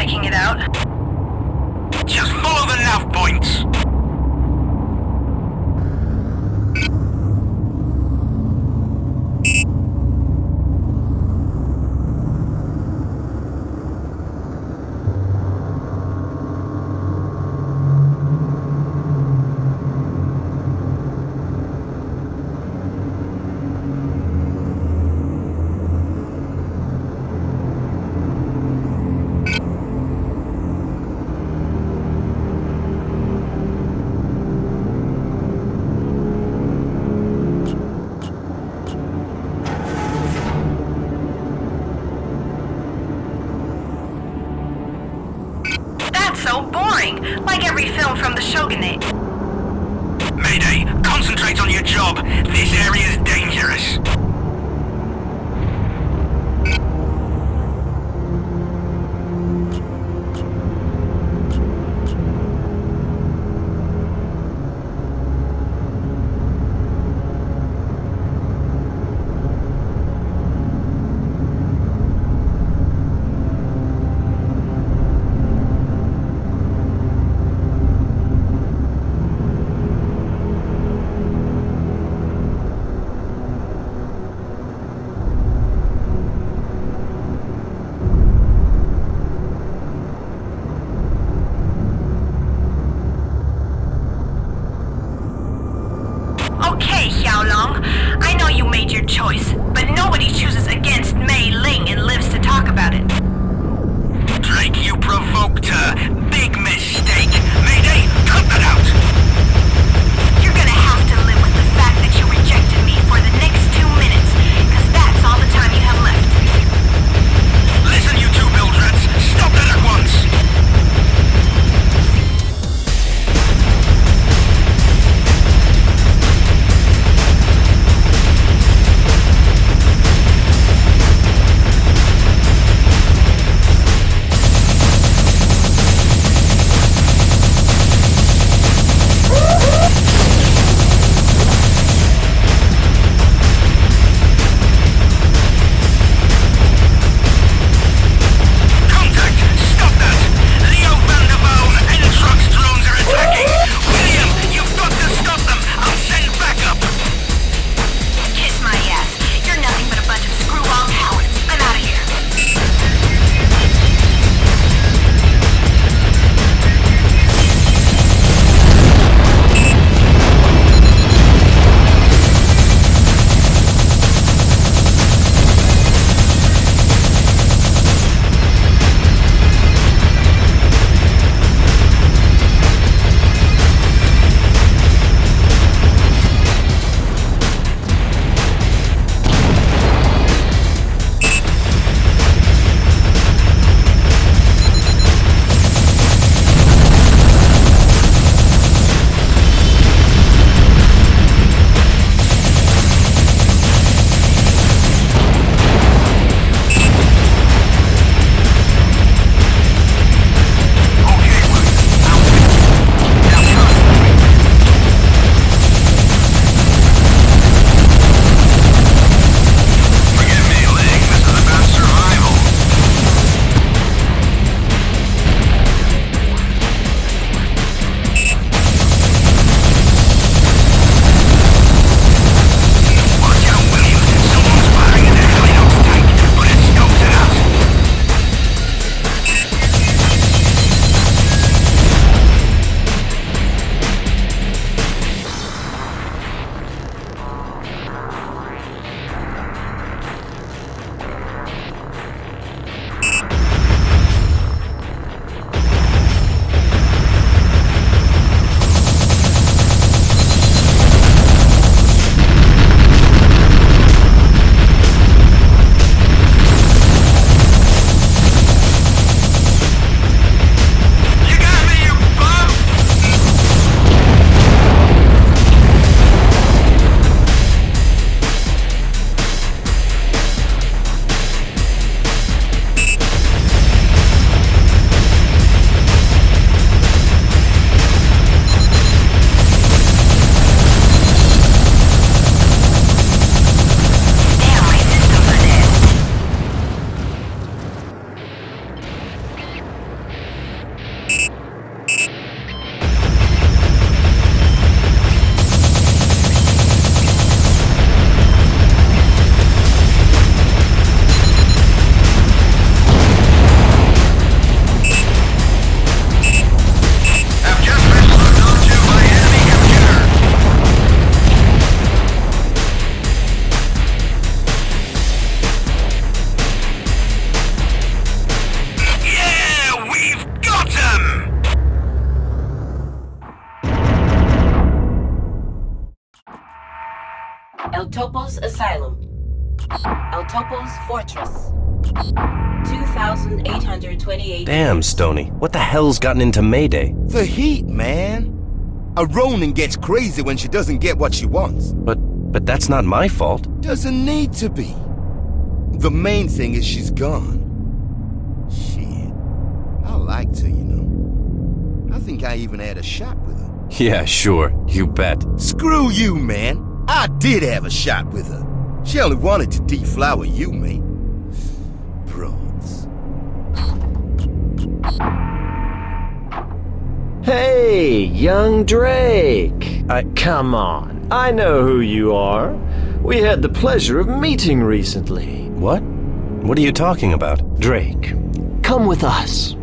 checking it out. Just follow the nav points. So boring, like every film from the Shogunate. Mayday, concentrate on your job. This area is dangerous. I know you made your choice, but nobody chooses against Mei Ling and lives to talk about it. Drake, you provoked her. Big mistake. Mayday, cut that out! You're gonna have to live with the fact that you rejected me for the next 2 minutes, because that's all the time you have left. Listen, you two build rats. Stop that at once! El Topo's Asylum. El Topo's Fortress. 2,828. Damn, Stoney. What the hell's gotten into Mayday? The heat, man. A Ronin gets crazy when she doesn't get what she wants. But that's not my fault. Doesn't need to be. The main thing is she's gone. Shit. I liked her, you know. I think I even had a shot with her. Yeah, sure. You bet. Screw you, man. I did have a shot with her. She only wanted to deflower you, mate. Broads. Hey, young Drake! Come on, I know who you are. We had the pleasure of meeting recently. What? What are you talking about? Drake, come with us.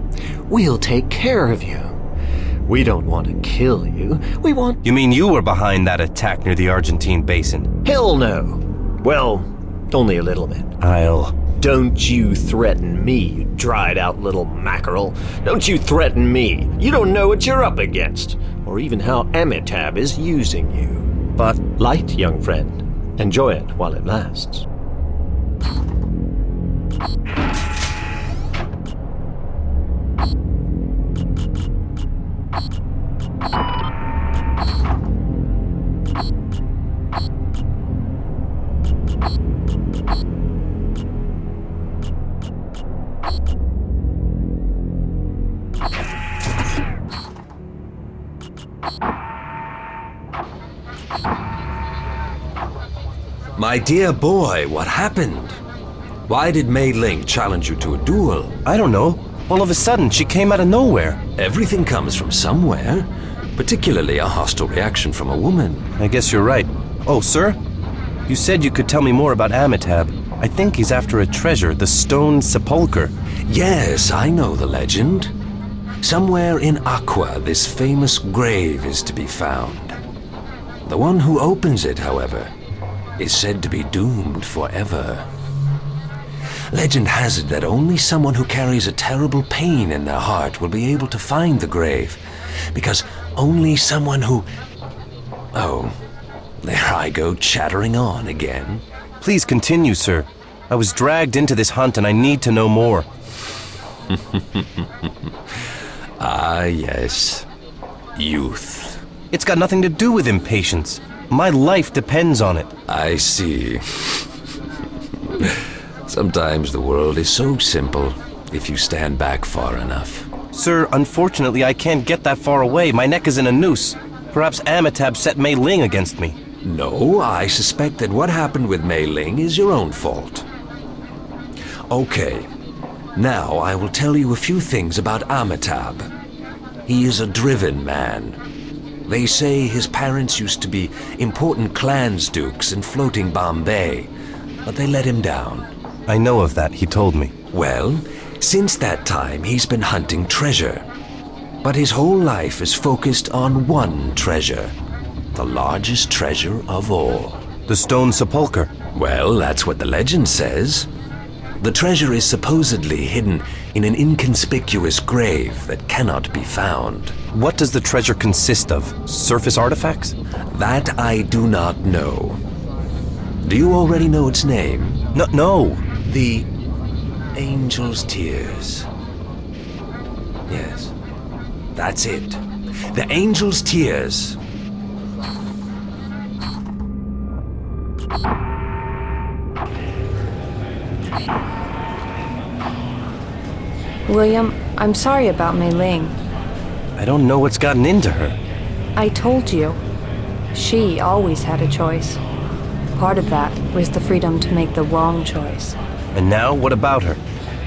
We'll take care of you. We don't want to kill you. We want... You mean you were behind that attack near the Argentine basin? Hell no. Well, only a little bit. Don't you threaten me, you dried-out little mackerel. Don't you threaten me. You don't know what you're up against, or even how Amitab is using you. But light, young friend. Enjoy it while it lasts. My dear boy, what happened? Why did Mei Ling challenge you to a duel? I don't know. All of a sudden, she came out of nowhere. Everything comes from somewhere, particularly a hostile reaction from a woman. I guess you're right. Oh, sir? You said you could tell me more about Amitab. I think he's after a treasure, the stone sepulcher. Yes, I know the legend. Somewhere in Aqua, this famous grave is to be found. The one who opens it, however, is said to be doomed forever. Legend has it that only someone who carries a terrible pain in their heart will be able to find the grave, because only someone who... Oh, there I go chattering on again. Please continue, sir. I was dragged into this hunt and I need to know more. Ah, yes. Youth. It's got nothing to do with impatience. My life depends on it. I see. Sometimes the world is so simple if you stand back far enough. Sir, unfortunately I can't get that far away. My neck is in a noose. Perhaps Amitab set Mei Ling against me. No, I suspect that what happened with Mei Ling is your own fault. Okay, now I will tell you a few things about Amitab. He is a driven man. They say his parents used to be important clans dukes in floating Bombay, but they let him down. I know of that, he told me. Well, since that time he's been hunting treasure. But his whole life is focused on one treasure. The largest treasure of all. The stone sepulcher. Well, that's what the legend says. The treasure is supposedly hidden in an inconspicuous grave that cannot be found. What does the treasure consist of? Surface artifacts? That I do not know. Do you already know its name? No. The Angel's Tears. Yes, that's it. The Angel's Tears. William, I'm sorry about Mei Ling. I don't know what's gotten into her. I told you. She always had a choice. Part of that was the freedom to make the wrong choice. And now, what about her?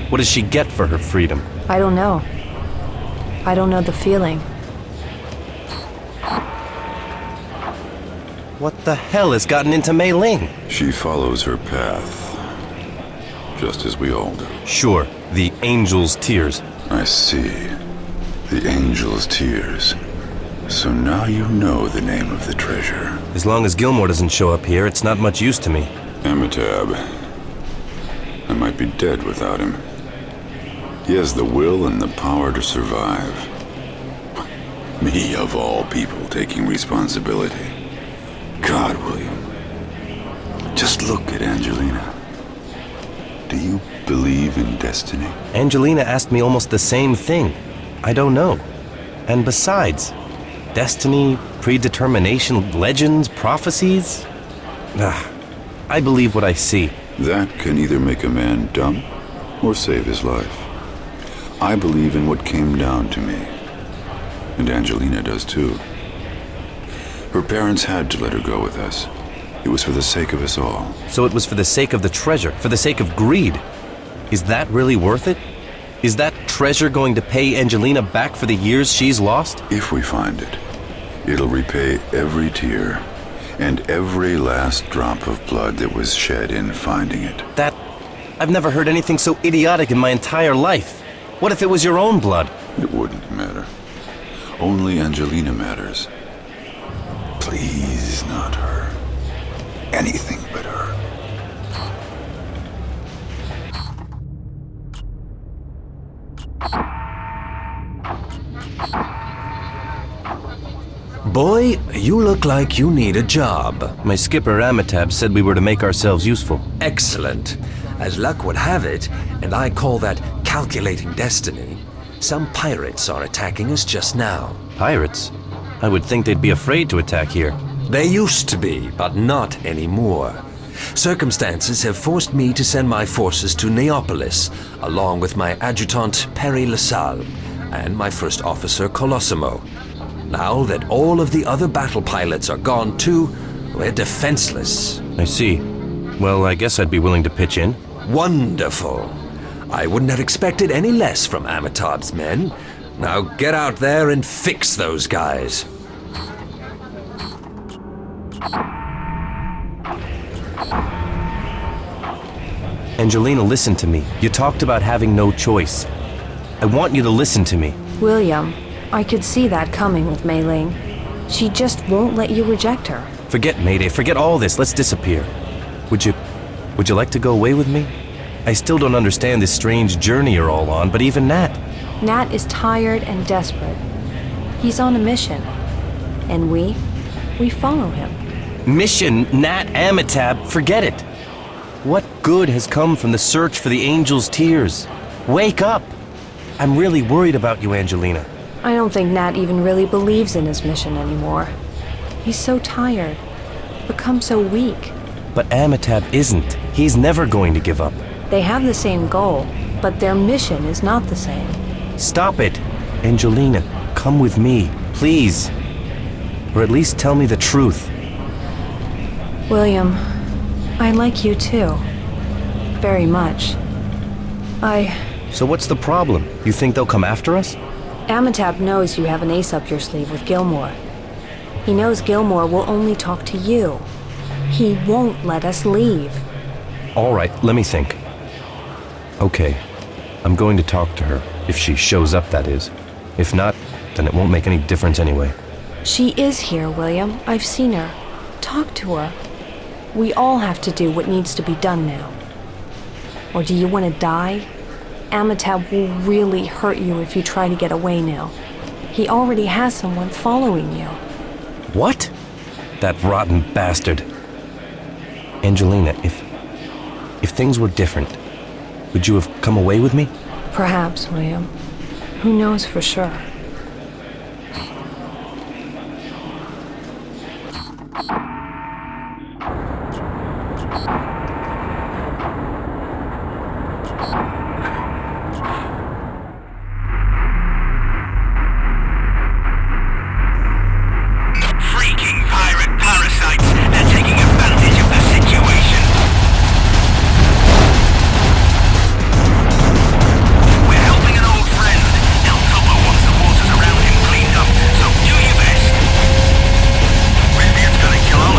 What does she get for her freedom? I don't know. I don't know the feeling. What the hell has gotten into Mei Ling? She follows her path, just as we all do. Sure, the Angel's Tears. I see. The Angel's Tears. So now you know the name of the treasure. As long as Gilmore doesn't show up here, it's not much use to me. Amitab. I might be dead without him. He has the will and the power to survive. Me, of all people, taking responsibility. God, William. Just look at Angelina. Do you believe in destiny? Angelina asked me almost the same thing. I don't know. And besides, destiny, predetermination, legends, prophecies? I believe what I see. That can either make a man dumb or save his life. I believe in what came down to me. And Angelina does too. Her parents had to let her go with us. It was for the sake of us all. So it was for the sake of the treasure, for the sake of greed. Is that really worth it? Is that treasure going to pay Angelina back for the years she's lost? If we find it, it'll repay every tear and every last drop of blood that was shed in finding it. I've never heard anything so idiotic in my entire life. What if it was your own blood? It wouldn't matter. Only Angelina matters. Please, not her. Anything but her. Boy, you look like you need a job. My skipper Amitab said we were to make ourselves useful. Excellent. As luck would have it, and I call that calculating destiny, some pirates are attacking us just now. Pirates? I would think they'd be afraid to attack here. They used to be, but not anymore. Circumstances have forced me to send my forces to Neapolis, along with my adjutant Perry LaSalle and my first officer Colossimo. Now that all of the other battle pilots are gone too, we're defenseless. I see. Well, I guess I'd be willing to pitch in. Wonderful. I wouldn't have expected any less from Amitab's men. Now get out there and fix those guys. Angelina, listen to me. You talked about having no choice. I want you to listen to me. William, I could see that coming with Mei Ling. She just won't let you reject her. Forget Mayday, forget all this, let's disappear. Would you like to go away with me? I still don't understand this strange journey you're all on, but even Nat. Nat is tired and desperate. He's on a mission. And we follow him. Mission, Nat, Amitab, forget it. What good has come from the search for the angel's tears? Wake up! I'm really worried about you, Angelina. I don't think Nat even really believes in his mission anymore. He's so tired, become so weak. But Amitab isn't. He's never going to give up. They have the same goal, but their mission is not the same. Stop it! Angelina, come with me, please. Or at least tell me the truth. William, I like you too. Very much. So what's the problem? You think they'll come after us? Amitab knows you have an ace up your sleeve with Gilmore. He knows Gilmore will only talk to you. He won't let us leave. All right, let me think. Okay, I'm going to talk to her. If she shows up, that is. If not, then it won't make any difference anyway. She is here, William. I've seen her. Talk to her. We all have to do what needs to be done now. Or do you want to die? Amitab will really hurt you if you try to get away now. He already has someone following you. What? That rotten bastard. Angelina, if things were different, would you have come away with me? Perhaps, William. Who knows for sure? Maybe it's gonna kill all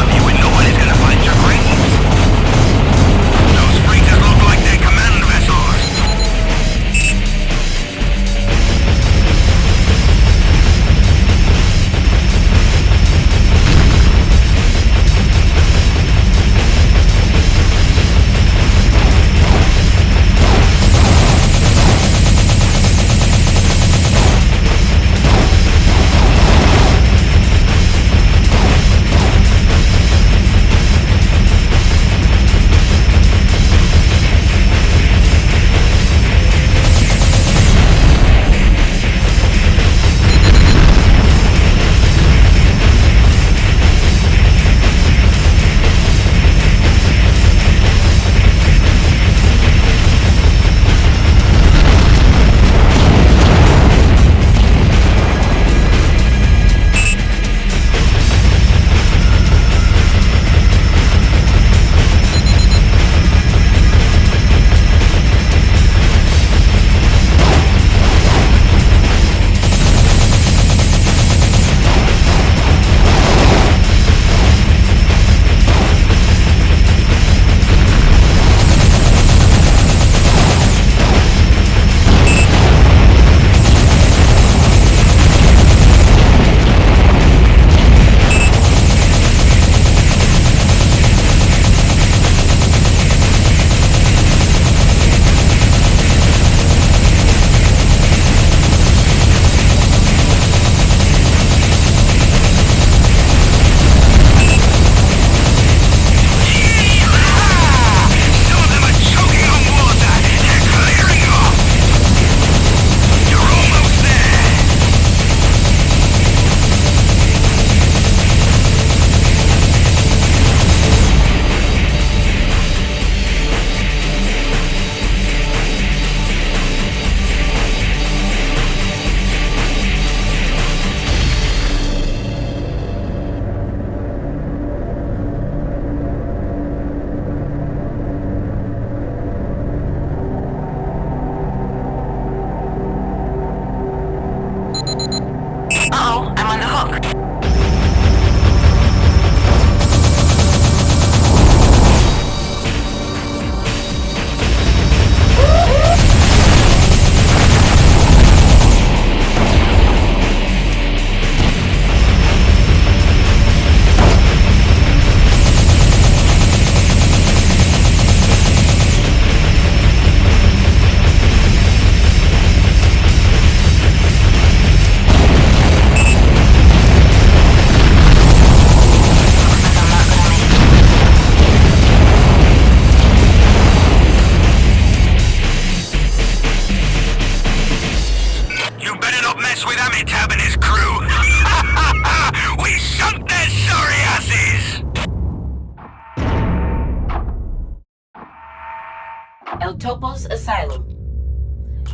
Topos Asylum.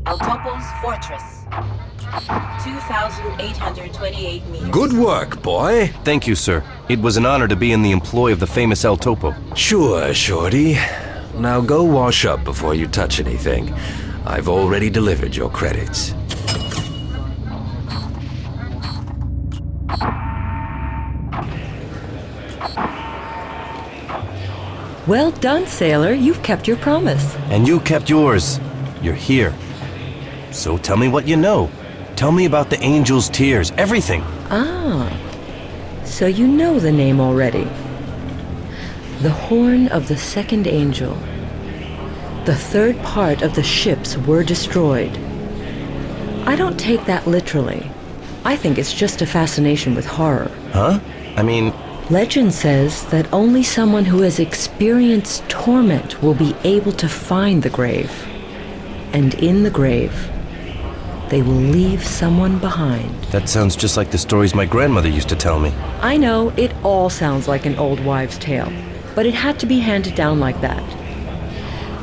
El Topo's Fortress. 2,828 meters. Good work, boy. Thank you, sir. It was an honor to be in the employ of the famous El Topo. Sure, Shorty. Now go wash up before you touch anything. I've already delivered your credits. Well done, sailor. You've kept your promise. And you kept yours. You're here. So tell me what you know. Tell me about the angel's tears, everything. Ah, so you know the name already. The horn of the second angel. The third part of the ships were destroyed. I don't take that literally. I think it's just a fascination with horror. Huh? I mean... Legend says that only someone who has experienced torment will be able to find the grave. And in the grave, they will leave someone behind. That sounds just like the stories my grandmother used to tell me. I know, it all sounds like an old wives' tale, but it had to be handed down like that.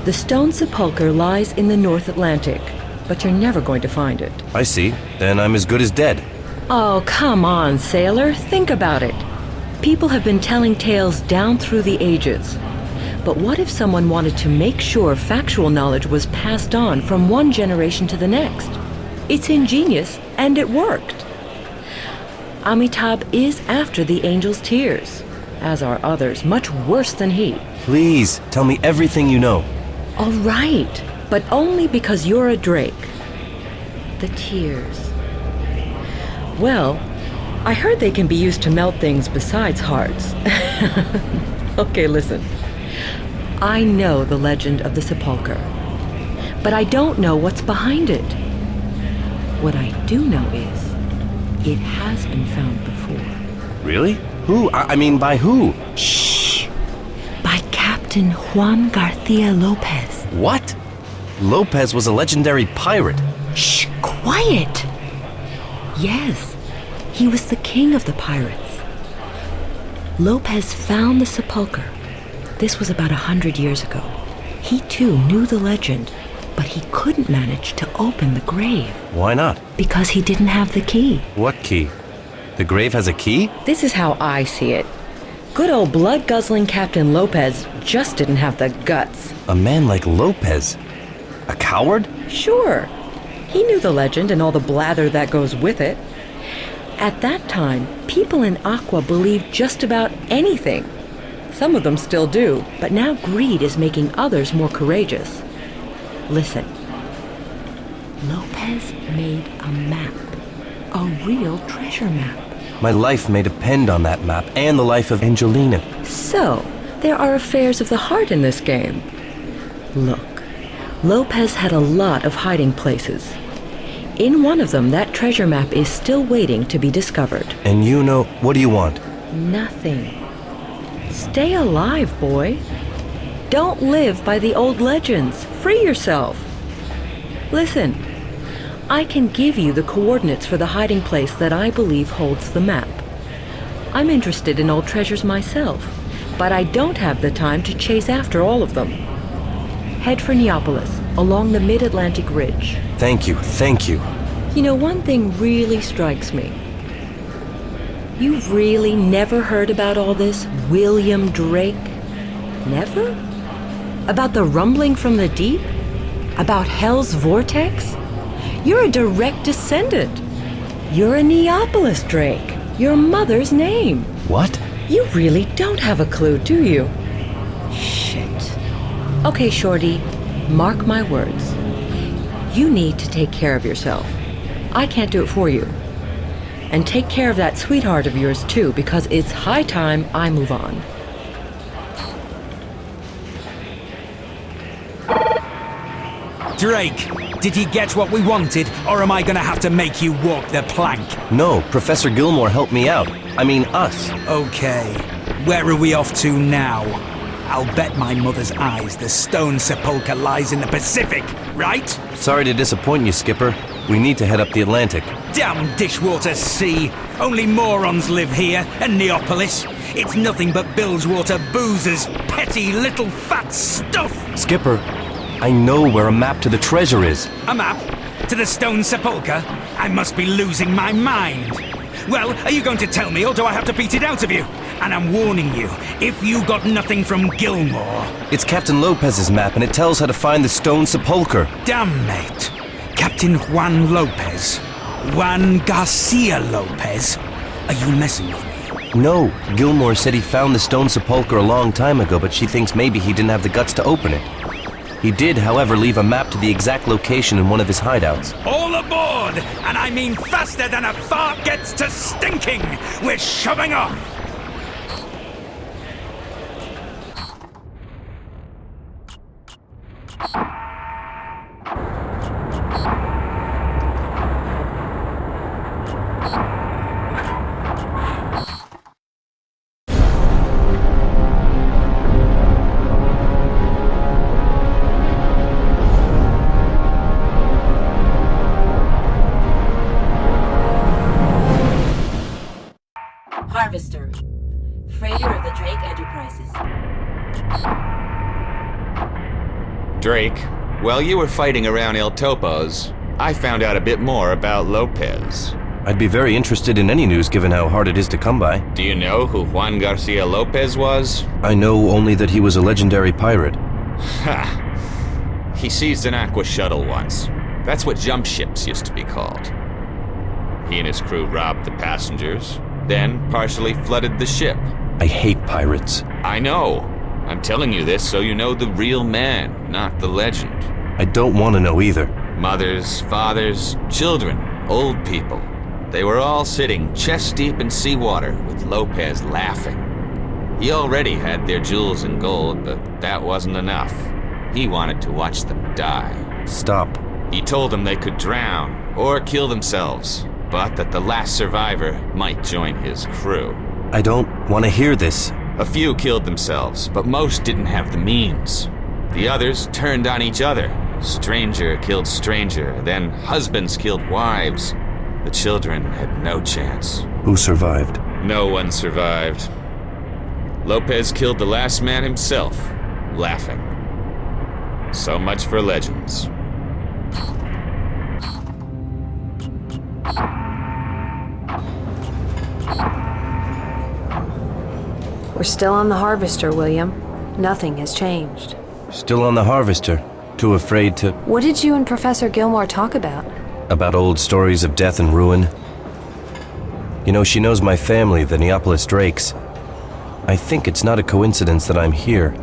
The stone sepulcher lies in the North Atlantic, but you're never going to find it. I see. Then I'm as good as dead. Oh, come on, sailor. Think about it. People have been telling tales down through the ages. But what if someone wanted to make sure factual knowledge was passed on from one generation to the next? It's ingenious, and it worked. Amitabh is after the angel's tears, as are others, much worse than he. Please, tell me everything you know. All right, but only because you're a Drake. The tears. Well, I heard they can be used to melt things besides hearts. Okay, listen. I know the legend of the sepulcher, but I don't know what's behind it. What I do know is, it has been found before. Really? Who? I mean, by who? Shh! By Captain Juan Garcia Lopez. What? Lopez was a legendary pirate. Shh! Quiet! Yes. He was the king of the pirates. Lopez found the sepulcher. This was about 100 years ago. He too knew the legend, but he couldn't manage to open the grave. Why not? Because he didn't have the key. What key? The grave has a key? This is how I see it. Good old blood-guzzling Captain Lopez just didn't have the guts. A man like Lopez? A coward? Sure. He knew the legend and all the blather that goes with it. At that time, people in Aqua believed just about anything. Some of them still do, but now greed is making others more courageous. Listen. Lopez made a map. A real treasure map. My life may depend on that map and the life of Angelina. So, there are affairs of the heart in this game. Look, Lopez had a lot of hiding places. In one of them, that treasure map is still waiting to be discovered. And you know, what do you want? Nothing. Stay alive, boy. Don't live by the old legends. Free yourself. Listen, I can give you the coordinates for the hiding place that I believe holds the map. I'm interested in old treasures myself, but I don't have the time to chase after all of them. Head for Neapolis, along the Mid-Atlantic Ridge. Thank you, thank you. You know, one thing really strikes me. You've really never heard about all this William Drake? Never? About the rumbling from the deep? About Hell's vortex? You're a direct descendant. You're a Neapolis Drake. Your mother's name. What? You really don't have a clue, do you? Shit. Okay, Shorty, mark my words. You need to take care of yourself. I can't do it for you. And take care of that sweetheart of yours, too, because it's high time I move on. Drake, did you get what we wanted, or am I gonna have to make you walk the plank? No, Professor Gilmore helped me out. I mean, us. Okay, where are we off to now? I'll bet my mother's eyes the stone sepulcher lies in the Pacific, right? Sorry to disappoint you, Skipper. We need to head up the Atlantic. Damn dishwater sea! Only morons live here, and Neapolis. It's nothing but Bilgewater boozers, petty little fat stuff! Skipper, I know where a map to the treasure is. A map? To the stone sepulchre? I must be losing my mind. Well, are you going to tell me, or do I have to beat it out of you? And I'm warning you, if you got nothing from Gilmore... It's Captain Lopez's map, and it tells how to find the stone sepulchre. Damn, mate. Captain Juan Lopez. Juan Garcia Lopez. Are you messing with me? No, Gilmore said he found the stone sepulchre a long time ago, but she thinks maybe he didn't have the guts to open it. He did, however, leave a map to the exact location in one of his hideouts. All aboard! And I mean faster than a fart gets to stinking! We're shoving off! Harvester. Freighter of the Drake Enterprises. Drake, while you were fighting around El Topo's, I found out a bit more about Lopez. I'd be very interested in any news given how hard it is to come by. Do you know who Juan Garcia Lopez was? I know only that he was a legendary pirate. Ha! He seized an Aqua shuttle once. That's what jump ships used to be called. He and his crew robbed the passengers, then partially flooded the ship. I hate pirates. I know. I'm telling you this so you know the real man, not the legend. I don't want to know either. Mothers, fathers, children, old people. They were all sitting chest deep in seawater with Lopez laughing. He already had their jewels and gold, but that wasn't enough. He wanted to watch them die. Stop. He told them they could drown or kill themselves, but that the last survivor might join his crew. I don't want to hear this. A few killed themselves, but most didn't have the means. The others turned on each other. Stranger killed stranger, then husbands killed wives. The children had no chance. Who survived? No one survived. Lopez killed the last man himself, laughing. So much for legends. We're still on the Harvester, William. Nothing has changed. Still on the Harvester. Too afraid to... What did you and Professor Gilmore talk about? About old stories of death and ruin. You know, she knows my family, the Neapolis Drakes. I think it's not a coincidence that I'm here.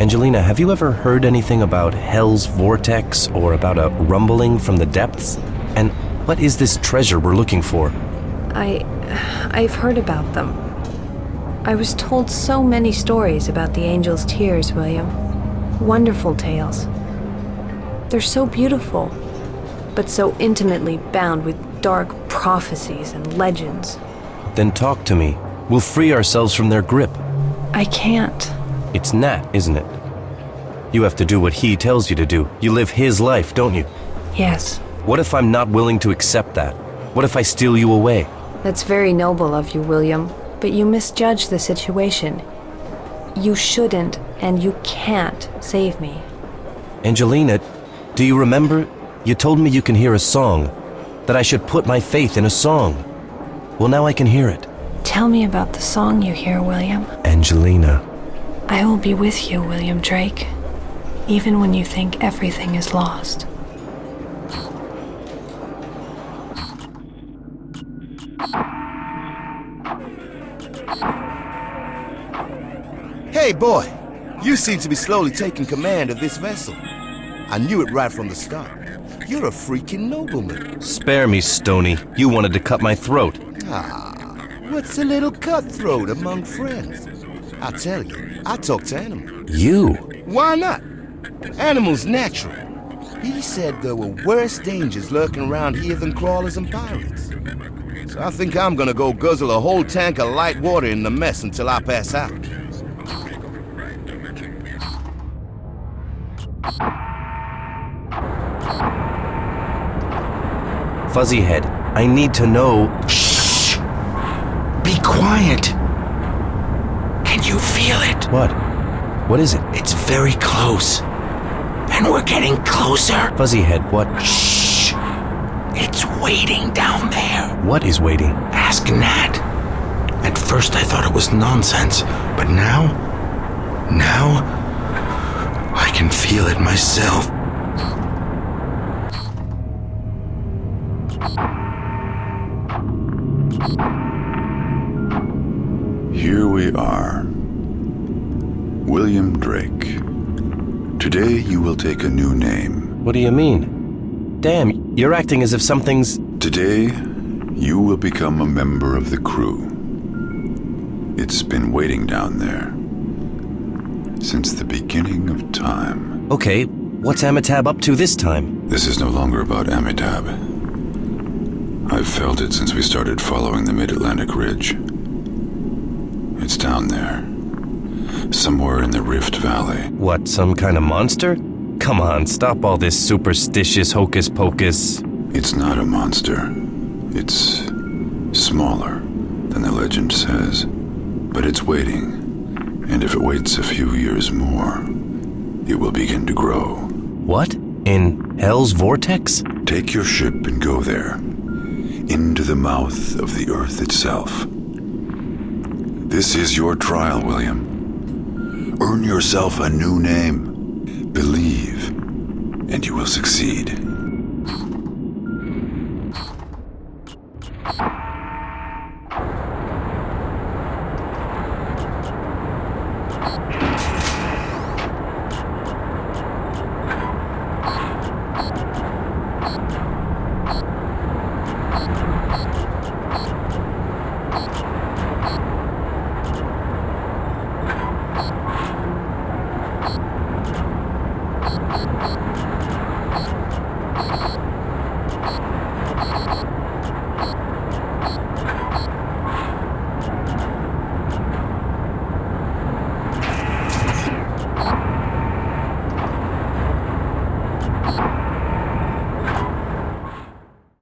Angelina, have you ever heard anything about Hell's Vortex or about a rumbling from the depths? And what is this treasure we're looking for? I've heard about them. I was told so many stories about the Angel's Tears, William. Wonderful tales. They're so beautiful, but so intimately bound with dark prophecies and legends. Then talk to me. We'll free ourselves from their grip. I can't. It's Nat, isn't it? You have to do what he tells you to do. You live his life, don't you? Yes. What if I'm not willing to accept that? What if I steal you away? That's very noble of you, William, but you misjudge the situation. You shouldn't and you can't save me. Angelina, do you remember? You told me you can hear a song, that I should put my faith in a song. Well, now I can hear it. Tell me about the song you hear, William. Angelina. I will be with you, William Drake, even when you think everything is lost. Hey, boy. You seem to be slowly taking command of this vessel. I knew it right from the start. You're a freaking nobleman. Spare me, Stoney. You wanted to cut my throat. Ah, what's a little cutthroat among friends? I tell you, I talk to animals. You? Why not? Animals natural. He said there were worse dangers lurking around here than crawlers and pirates. So I think I'm gonna go guzzle a whole tank of light water in the mess until I pass out. Fuzzyhead, I need to know... Shh! Be quiet! Can you feel it? What? What is it? It's very close. And we're getting closer. Fuzzyhead, what? Shh! It's waiting down there. What is waiting? Ask Nat. At first I thought it was nonsense, but now I can feel it myself. Here we are. William Drake. Today you will take a new name. What do you mean? Damn, you're acting as if something's... Today, you will become a member of the crew. It's been waiting down there since the beginning of time. Okay, what's Amitab up to this time? This is no longer about Amitab. I've felt it since we started following the Mid-Atlantic Ridge. It's down there, somewhere in the Rift Valley. What, some kind of monster? Come on, stop all this superstitious hocus pocus. It's not a monster. It's smaller than the legend says. But it's waiting, and if it waits a few years more, it will begin to grow. What? In Hell's Vortex? Take your ship and go there, into the mouth of the Earth itself. This is your trial, William. Earn yourself a new name. Believe, and you will succeed.